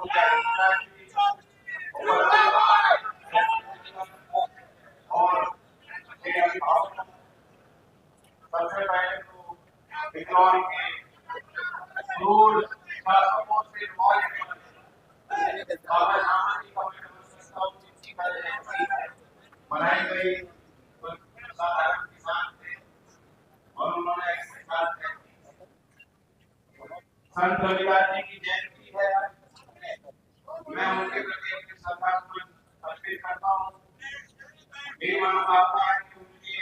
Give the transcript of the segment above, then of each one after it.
और सबसे पहले तो विद्वान के रूल शासकों से बनाई गई साधारण किसान थे और उन्होंने संत रविदास जी की जयंती है। मैं उनके प्रति अपनी श्रद्धांजलि अर्पित करता हूँ। मेरी मनोकामना है कि उनके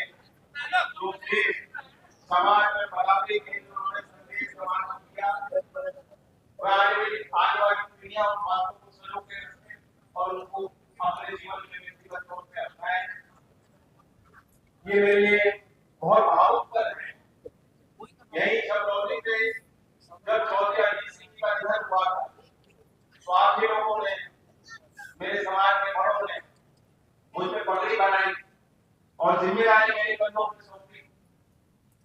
जो देश समाज में बराबरी के उन्होंने संदेश प्रदान किया वह आने वाली पीढ़ियां उन बातों को सजो के रखें और उनको अपने जीवन में व्यक्तिगत तौर पर अपनाएं। ये मेरे लिए बहुत भावुक पल है। यही छपरौली से जब चौधरी अजीत सिंह का निधन हुआ था, स्वार्थी लोगों ने, मेरे समाज के बड़ों ने मुझ पे पगड़ी बनाई और जिम्मेदारी मेरे कंधों पर सौंपी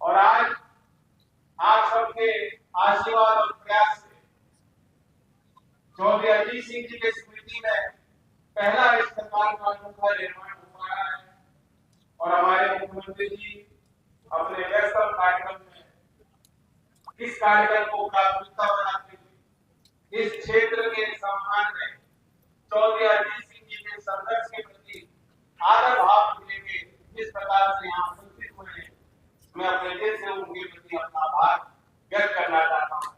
और आज आप सबके आशीर्वाद और प्रयास से चौधरी अजीत सिंह जी की स्मृति में पहला अस्पताल का निर्माण हो रहा है और हमारे मुख्यमंत्री जी अपने व्यस्तम कार्यक्रम में इस कार्यक्रम को प्राथमिकता बनाते हुए इस क्षेत्र के सम्मान में चौधरी अजीत सिंह जी के संघर्ष के प्रति आदर भाव मिलेंगे जिस प्रकार से यहाँ उपस्थित हुए हैं, मैं अपने दिल से उनके प्रति अपना आभार व्यक्त करना चाहता हूँ।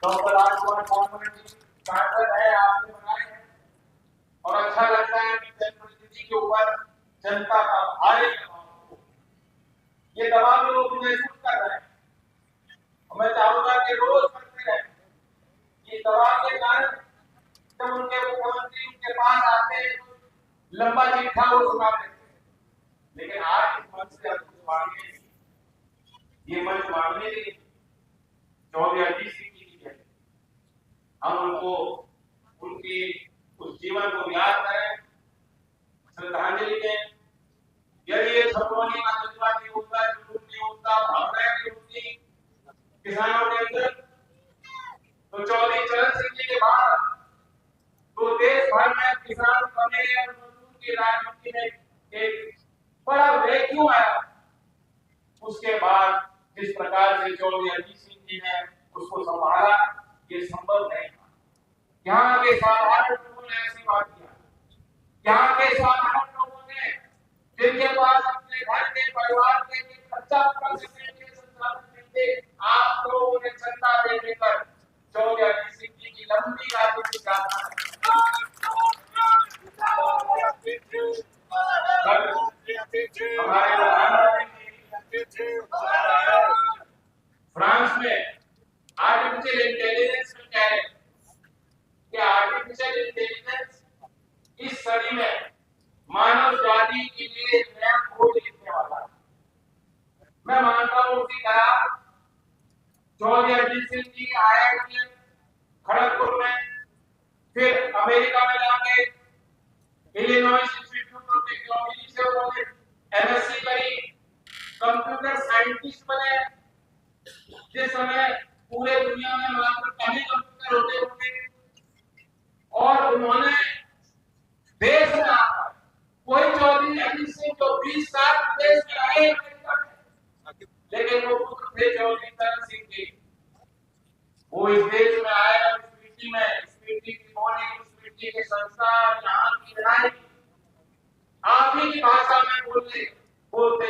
डॉक्टर राजकुमार कॉन्वेंट जी सांसद है, आपने बनाए हैं और अच्छा लगता है कि जनप्रतिनिधि के ऊपर जनता का भारी दबाव हो। ये दबाव लोग महसूस कर रहे हैं। मैं चाहूंगा कि रोज करते रहे। ये दबाव के कारण जब उनके मुख्यमंत्री उनके पास आते हैं लंबा चिट्ठा वो सुना देते हैं, लेकिन आज इस मंच से मांगे ये मंच मांगने के चौधरी अजीत सिंह जी की है। हम उनको उनकी उस जीवन को याद करें, श्रद्धांजलि दें। यदि ये छपरौली का जज्बा नहीं होता, जुनून नहीं होता, भावनाएं नहीं होती किसानों के अंदर, तो चौधरी चरण सिंह जी के बाद तो देश भर में किसान बने और मजदूर की राजनीति में एक बड़ा वैक्यूम आया। उसके बाद जिस प्रकार से चौधरी अजीत सिंह जी ने उसको संभाला, ये संभव नहीं था। यहाँ के साधारण लोगों ने ऐसी बात किया, यहाँ के साधारण लोगों ने जिनके पास अपने घर के परिवार के खर्चा कर सकने के संसाधन नहीं थे, आप लोगों ने चंदा दे देकर चौधरी अजीत सिंह जी की लंबी राजनीति जाना हमारे प्रधानमंत्री फ्रांस में आर्टिफिशियल इंटेलिजेंस में कह रहे कि आर्टिफिशियल इंटेलिजेंस इस सदी में मानव जाति के लिए नया खोज लिखने वाला है। मैं मानता हूं उसी तरह चौधरी अजीत सिंह जी IIT खड़गपुर में, फिर अमेरिका में जाके इलिनॉइस इंस्टीट्यूट ऑफ टेक्नोलॉजी से उन्होंने MSc करी, कंप्यूटर साइंटिस्ट बने। जिस समय पूरे दुनिया में मात्र कम ही कंप्यूटर होते होंगे और उन्होंने देश में आकर कोई चौधरी अजीत सिंह जो 20 साल देश में रहे, लेकिन वो पुत्र थे चौधरी चरण सिंह जी। वो इस देश में आए और इस मिट्टी की बोली, इस मिट्टी के संस्कार, यहाँ की लड़ाई आप ही की भाषा में बोलते बोलते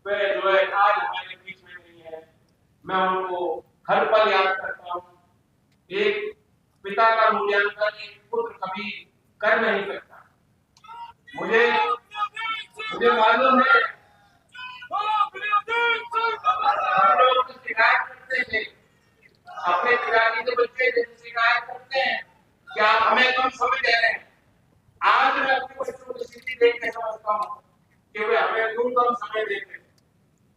वे जो है आज हमारे बीच में नहीं है। मैं उनको हर पल याद करता हूँ। एक पिता का मूल्यांकन एक पुत्र कभी कर नहीं सकता। मुझे मालूम है हम लोग शिकायत करते थे, अपने पिताजी के बच्चे शिकायत करते हैं कि आप हमें कम समय दे रहे हैं। आज मैं अपने बच्चों को स्थिति देख के समझता हूँ कि वे हमें क्यों कम समय देते,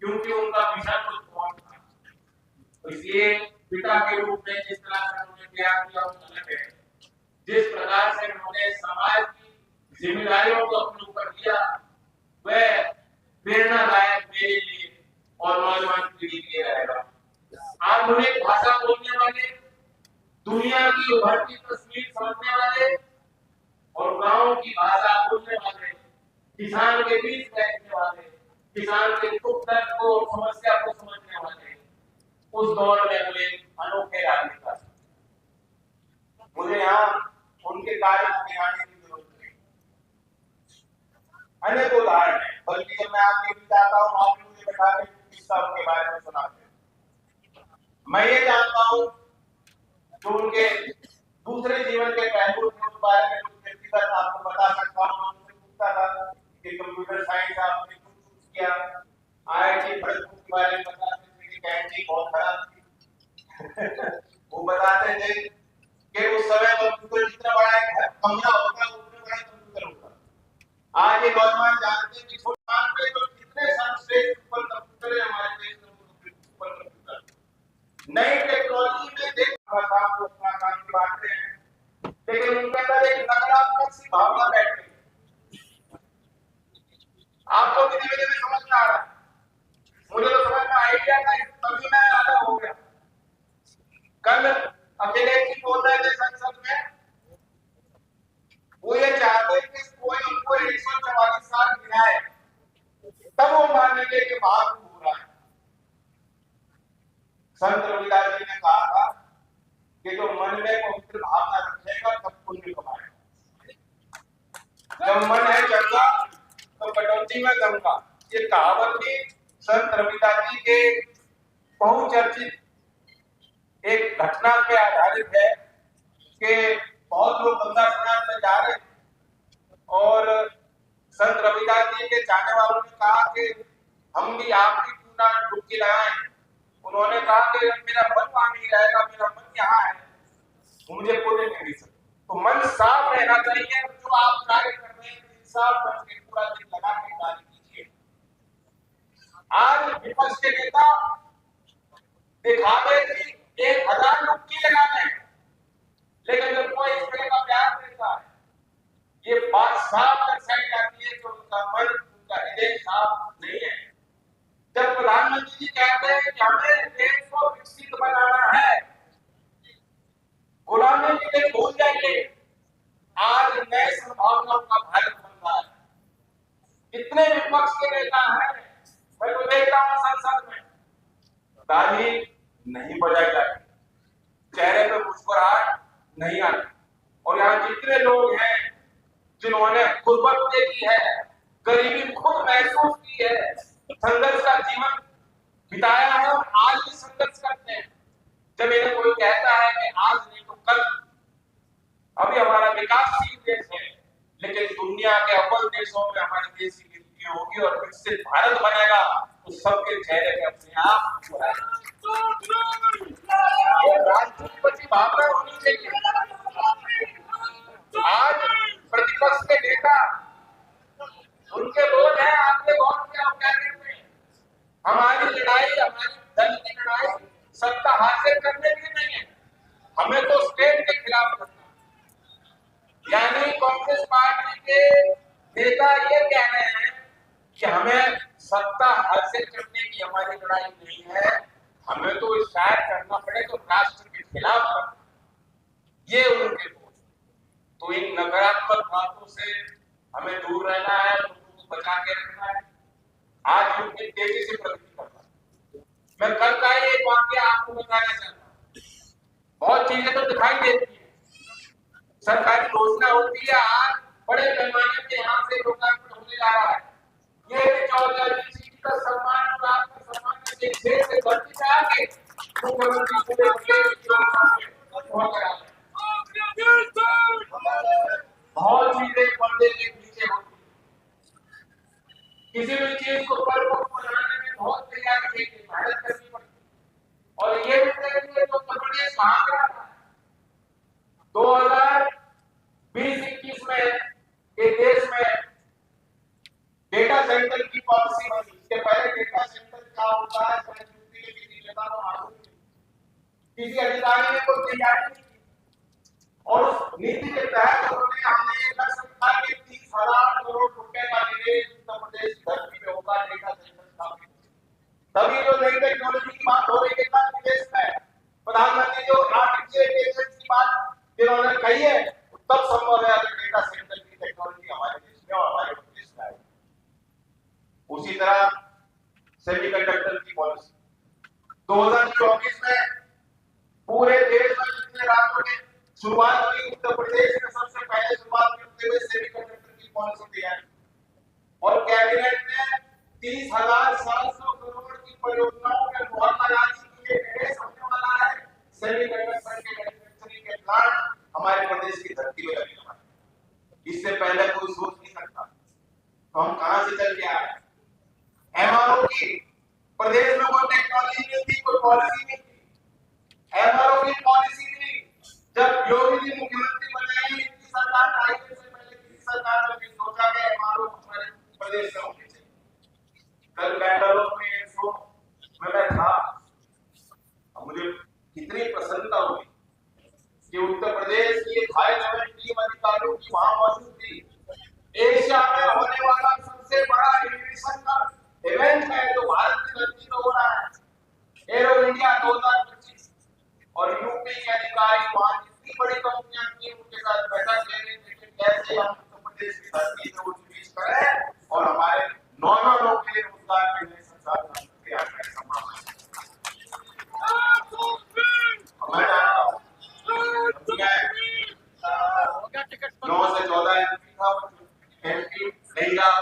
क्योंकि उनका विजन कुछ बहुत था। तो इसलिए पिता के रूप में जिस तरह से उन्होंने प्यार किया वो अलग है। जिस प्रकार से उन्होंने समाज की जिम्मेदारियों को अपने ऊपर लिया वह प्रेरणादायक मेरे लिए और नौजवान पीढ़ी के लिए रहेगा। आधुनिक भाषा बोलने वाले दुनिया की उभरती तस्वीर समझने वाले और गांव की भाषा बोलने वाले, किसान के बीच बैठने वाले, किसान के दुख दर्द को और समस्या को समझने वाले, उस दौर में हुए अनोखे राजनेता। मुझे यहाँ उनके कार्य को गिनाने की जरूरत नहीं, अनेक उदाहरण है, बल्कि जब मैं आपके बीच आता हूँ आप मुझे बता के किस्सा उनके बारे में सुनाते हैं। मैं ये जानता हूँ जो उनके दूसरे जीवन के पहलू थे उस बारे में कुछ व्यक्तिगत आपको बता सकता हूँ। उनसे पूछता था कि कंप्यूटर साइंस आपने क्यों चूज किया, IIT खड़गपुर के बारे में बताते थे कि कैंटीन बहुत खराब थी वो बताते थे कि उस समय कंप्यूटर जितना बड़ा एक कमरा होता है उतना बड़ा कंप्यूटर होता है। आज ये नौजवान जानते हैं कि छोटे पे तो कितने सर्वश्रेष्ठ सुपर कंप्यूटर है हमारे देश में, सुपर कंप्यूटर नई टेक्नोलॉजी में देख अपना काम की बातें हैं, लेकिन उनके अंदर एक नकारात्मक सी भावना बैठ गई। आपको भी धीरे धीरे समझ में आ रहा है, मुझे तो समझ में आइडिया था तभी मैं आधा हो गया। कल अकेले की बोल रहे थे संसद में, वो ये चाहते कि कोई उनको 144 साल गिराए तब वो मानेंगे कि महान हो रहा है। संत रविदास जी ने कहा था कि जो मन में पवित्र भावना रखेगा तब पुण्य कमाएगा। जब मन है चंगा तो कटौती में गंगा, ये कहावत भी संत रविदास जी के बहुचर्चित एक घटना पे आधारित है कि बहुत लोग गंगा स्नान में जा रहे और संत रविदास जी के जाने वालों ने कहा कि हम भी आपकी क्यों ना डुबकी लगाएं। उन्होंने कहा कि मेरा मन वहां नहीं रहेगा, मेरा मन यहाँ है, मुझे पुण्य नहीं मिल सकता। तो मन साफ रहना चाहिए, जो आप कार्य कर रहे हैं साफ करके पूरा दिन लगा के कार्य कीजिए। आज विपक्ष के नेता दिखावे की 1000 डुबकी लगाते हैं, लेकिन जब कोई इस तरह का प्यार देता है, ये बात साफ दर्शाई जाती है कि उनका मन, उनका हृदय साफ नहीं है। जब प्रधानमंत्री जी कहते हैं कि हमें देश को विकसित बनाना है, गुलामी के लिए भूल जाइए, आज नए संभावनाओं का भारत बन रहा है। कितने विपक्ष के नेता हैं, मैं तो देखता हूं संसद में ताली नहीं बजाई जाती, चेहरे पे मुस्कुराहट नहीं आती, और यहाँ जितने लोग हैं जिन्होंने गुर्बत देखी है, गरीबी खुद महसूस की है, संघर्ष का जीवन बिताया है और आज भी संघर्ष करते हैं। जब इन्हें कोई कहता है कि आज नहीं तो कल, अभी हमारा विकासशील देश है, लेकिन दुनिया के अव्वल देशों में हमारे देश की गिनती होगी और विकसित भारत बनेगा तो सबके चेहरे पे अपने आप राष्ट्रपति भावना होनी चाहिए। आज प्रतिपक्ष के नेता उनके बोल है, आपके गौर में आप क्या कहते हैं, हमारी लड़ाई, हमारी दल की लड़ाई सत्ता हासिल करने की नहीं है, हमें तो स्टेट के खिलाफ लड़ना। यानी कांग्रेस पार्टी के नेता ये कह रहे हैं कि हमें सत्ता हासिल करने की हमारी लड़ाई नहीं है, हमें तो शायद करना पड़े तो राष्ट्र के खिलाफ करना, ये उनके बोल। तो इन नकारात्मक बातों से हमें दूर रहना है, उनको बचा के रखना है। आज उनकी तेजी से प्रगति करना है। मैं कल का ही एक वाक्य आपको बताना चाहता हूँ। बहुत चीजें तो दिखाई देती है, सरकारी घोषणा होती है, आज बड़े पैमाने पे यहाँ से लोकार्पण होने जा रहा है। ये भी 14 जी का सम्मान और आपका सम्मान के देश से बढ़ती जाएगी। मुख्यमंत्री बहुत चीजें पर्दे के पीछे होती है, किसी भी चीज को परिपक्व बनाने में बहुत तैयारी की मेहनत करनी पड़ती है। और ये भी देखिए तो प्रदेश कहाँ गया था 2020-21 में ये देश में डेटा सेंटर की पॉलिसी बनी। इसके पहले डेटा सेंटर क्या होता है किसी अधिकारी ने कोई तैयारी नहीं की, और उस नीति के तहत उन्होंने हमने ये लक्ष्य रखा कि 30,000 करोड़ रुपए का निवेश उत्तर प्रदेश धरती पे होगा डेटा सेंटर स्थापित। तभी जो नई टेक्नोलॉजी की बात हो रही है विदेश में, प्रधानमंत्री जो आर्टिफिशियल इंटेलिजेंस की बात जिन्होंने कही है, तब संभव है अगर डेटा सेंटर की टेक्नोलॉजी हमारे देश में और हमारे प्रदेश में आई। उसी तरह सेमीकंडक्टर की पॉलिसी 2024 में पूरे देश में जितने राज्यों में शुरुआत हुई, उत्तर प्रदेश ने सबसे पहले शुरुआत करते हुए सेमीकंडक्टर की पॉलिसी तैयार की और कैबिनेट ने 30,700 करोड़ की परियोजनाओं में मुहर लगा दी कि ये निवेश होने वाला है। सेमीकंडक्टर के मैन्युफैक्चरिंग के प्लांट हमारे प्रदेश की धरती में लगने वाले। इससे पहले कोई सोच नहीं सकता, तो हम कहां से चल के आए? एमआरओ की प्रदेश में कोई टेक्नोलॉजी नहीं थी, कोई पॉलिसी नहीं थी। एमआरओ की पॉलिसी थी जब योगी जी मुख्यमंत्री बने, इनकी सरकार आई से पहले किसी सरकार ने भी सोचा कि एमआरओ हमारे प्रदेश में होने चाहिए। कल बेंगलुरु में एक शो में मैं था, मुझे कितनी प्रसन्नता हुई कि उत्तर प्रदेश की हाई लेवल टीम अधिकारियों की वहां मौजूद थी। एशिया में होने वाला सबसे बड़ा एविएशन का इवेंट है जो भारत की धरती पर हो रहा है, एरो इंडिया 2025, और यूपी के अधिकारी वहां जितनी बड़ी कंपनियां थी उनके साथ बैठक ले रहे थे कि कैसे हम उत्तर प्रदेश की धरती में निवेश करें और हमारे नौजवानों के लिए रोजगार के नए संसाधन तैयार करें। मैं जानता हूं 9 से 14 एमपी था, एमपी नहीं रहा।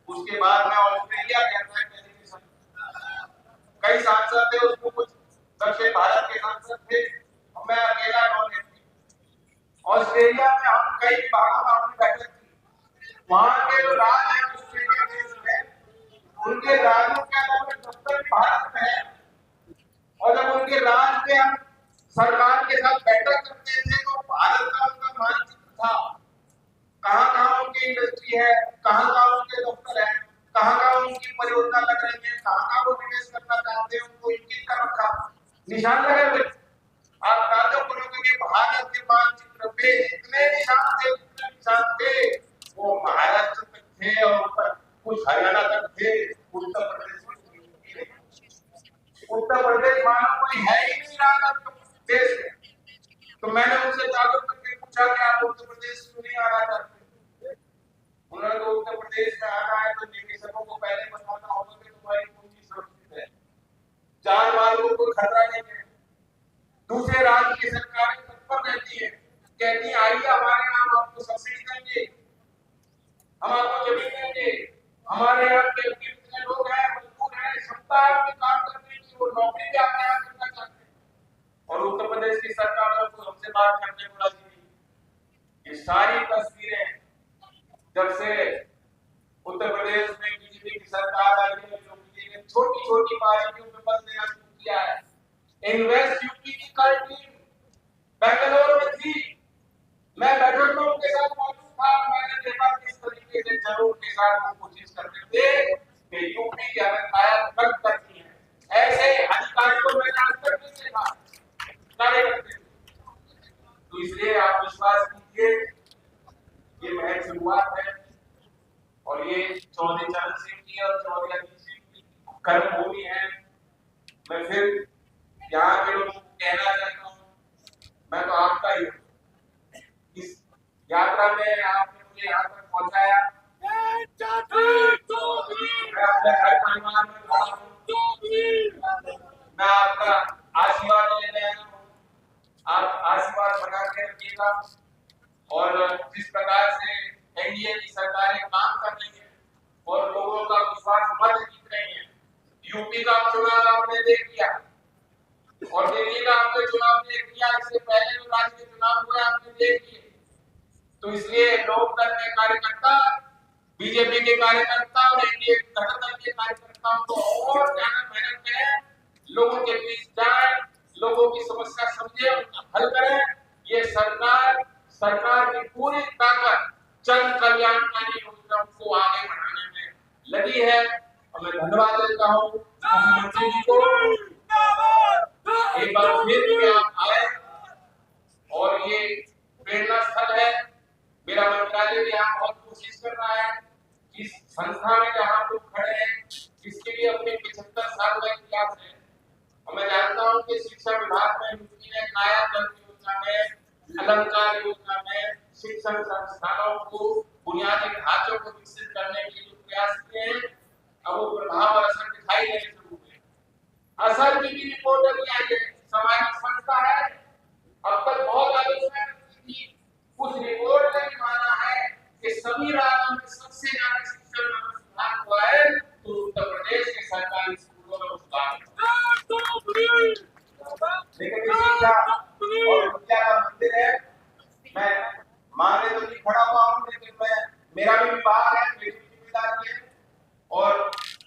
उसके बाद में ऑस्ट्रेलिया गया था, कई सांसद थे, उसको कुछ दक्षिण भारत के सांसद थे, मैं अकेला नॉन एमपी। ऑस्ट्रेलिया में हम कई भागों में हमने बैठक की। वहां के जो राज है ऑस्ट्रेलिया देश में, उनके राज्यों के अलग दफ्तर भारत में है, और जब उनके राज में हम सरकार के साथ बैठक करते थे तो भारत का उनका मानचित्र था, कहां-कहां उनकी इंडस्ट्री है, कहां-कहां उनके दफ्तर है, कहां-कहां उनकी परियोजना लग रही है, कहां-कहां वो निवेश करना चाहते हैं, उनको इंगित कर रखा, निशान लगे हुए। आप ताज्जुब करोगे कि भारत के मानचित्र पे इतने निशान थे, वो महाराष्ट्र तक थे और ऊपर कुछ हरियाणा तक थे, उत्तर प्रदेश में उत्तर प्रदेश मानो कोई है ही नहीं रहा देश में। तो मैंने उनसे ताल्लुक करके पूछा कि आप उत्तर प्रदेश क्यों नहीं आना चाहते? उन्होंने तो उत्तर प्रदेश में आना है तो निवेशकों को पहले बताना होगा कि तुम्हारी पूंजी सुरक्षित है, जान माल को कोई खतरा नहीं है। दूसरे राज्य की सरकारें तत्पर रहती है, कहती है आइए हमारे नाम आपको सब्सिडी देंगे, हम आपको जमीन देंगे, हमारे यहाँ के कितने लोग हैं, मजदूर हैं, क्षमता है उनके काम करने की, वो नौकरी भी आपके यहाँ करना चाहते हैं, और उत्तर प्रदेश की सरकार को हमसे बात करने को राजी नहीं। ये सारी तस्वीरें जब से उत्तर प्रदेश में बीजेपी की सरकार आई है, योगी जी ने छोटी छोटी बारीकियों में बल देना शुरू किया है। इन्वेस्ट यूपी की कल टीम बेंगलुरु में थी, मैं बैठक में उनके साथ मौजूद था, मैंने देखा किस तरीके से जरूर के साथ वो कोशिश करते थे कि यूपी की हमें काया पलट करनी है। ऐसे अधिकारियों को मैंने आज तक नहीं देखा कार्य करते। तो इसलिए आप विश्वास कीजिए, ये महज शुरुआत है और ये चौधरी चरण सिंह की और चौधरी अजीत सिंह की कर्मभूमि है। मैं फिर यहाँ के लोगों को कहना चाहता हूँ, मैं तो आपका ही हूँ। इस यात्रा में आपने मुझे यहाँ तक पहुँचाया, मैं अपने घर परिवार में खड़ा हूँ, मैं आपका आशीर्वाद लेने आया हूँ, आप आशीर्वाद बना के रखिएगा। और जिस प्रकार से एनडीए की सरकारें काम कर रही है और लोगों का विश्वास मत जीत रही है, यूपी का चुनाव आपने देख लिया और दिल्ली का आपने चुनाव देख लिया, इससे पहले जो राज्य के चुनाव हुए आपने देख लिए। तो इसलिए लोकदल के कार्यकर्ता, बीजेपी के कार्यकर्ता और एनडीए घटक के कार्यकर्ताओं को और ज्यादा मेहनत करें, लोगों के बीच जाए, लोगों की समस्या समझे, उनका हल करें। ये सरकार की पूरी ताकत जन कल्याणकारी योजनाओं को आगे बढ़ाने में लगी है और मैं धन्यवाद देता हूँ मुख्यमंत्री जी को। एक बार फिर आप आए और ये प्रेरणा स्थल है। मेरा मंत्रालय भी यहाँ बहुत कोशिश कर रहा है कि संस्था में जहाँ लोग खड़े हैं इसके लिए अपने 75 साल का इतिहास है और मैं जानता हूं कि शिक्षा विभाग में उन्होंने काया कल्प योजना में, अलंकार योजना में शिक्षण संस्थानों को बुनियादी ढांचों को विकसित करने के लिए प्रयास किए हैं। अब वो प्रभाव और असर दिखाई देने शुरू हुए। असर की भी रिपोर्ट अभी आई है, सामाजिक संस्था है, अब तक बहुत आलोचना की थी, उस रिपोर्ट ने माना है कि सभी राज्यों में सबसे ज्यादा शिक्षण में सुधार हुआ है तो उत्तर प्रदेश के सरकारी स्कूलों में सुधार हुआ। लेकिन शिक्षा और विद्या का मंदिर है, मैं मांगे तो नहीं खड़ा हुआ हूँ, लेकिन मैं मेरा भी विभाग है, मेरी जिम्मेदारी है और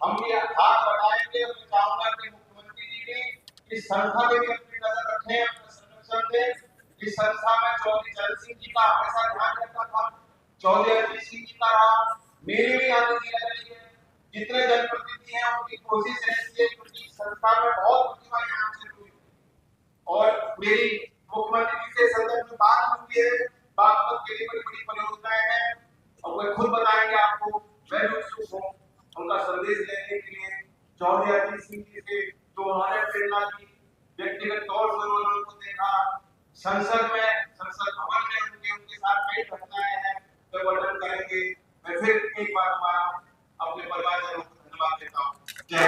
हम भी हाथ बढ़ाएंगे। मैं चाहूंगा कि मुख्यमंत्री जी भी इस संस्था पे भी अपनी नजर रखें, अपना संरक्षण दें। इस संस्था में चौधरी चरण सिंह जी का हमेशा ध्यान रखा था, चौधरी अजीत सिंह जी का रहा, मेरी भी आदत लग रही है। जितने जनप्रतिनिधि हैं उनकी कोशिश रहती है क्योंकि संस्था में बहुत प्रतिभा यहाँ से हुई और मेरी मुख्यमंत्री जी से संदर्भ में बात हुई है, बागपत के लिए बड़ी बड़ी परियोजनाएं हैं और वे खुद बताएंगे आपको। मैं भी उत्सुक हूँ उनका संदेश लेने के लिए। चौधरी अजीत सिंह जी से जो उन्होंने प्रेरणा की, व्यक्तिगत तौर पर उन्होंने उनको देखा, संसद भवन में उनके साथ कई घटनाएं हैं, तो वर्णन करेंगे। मैं फिर एक बार अपने परिवारजनों को धन्यवाद देता हूँ। जय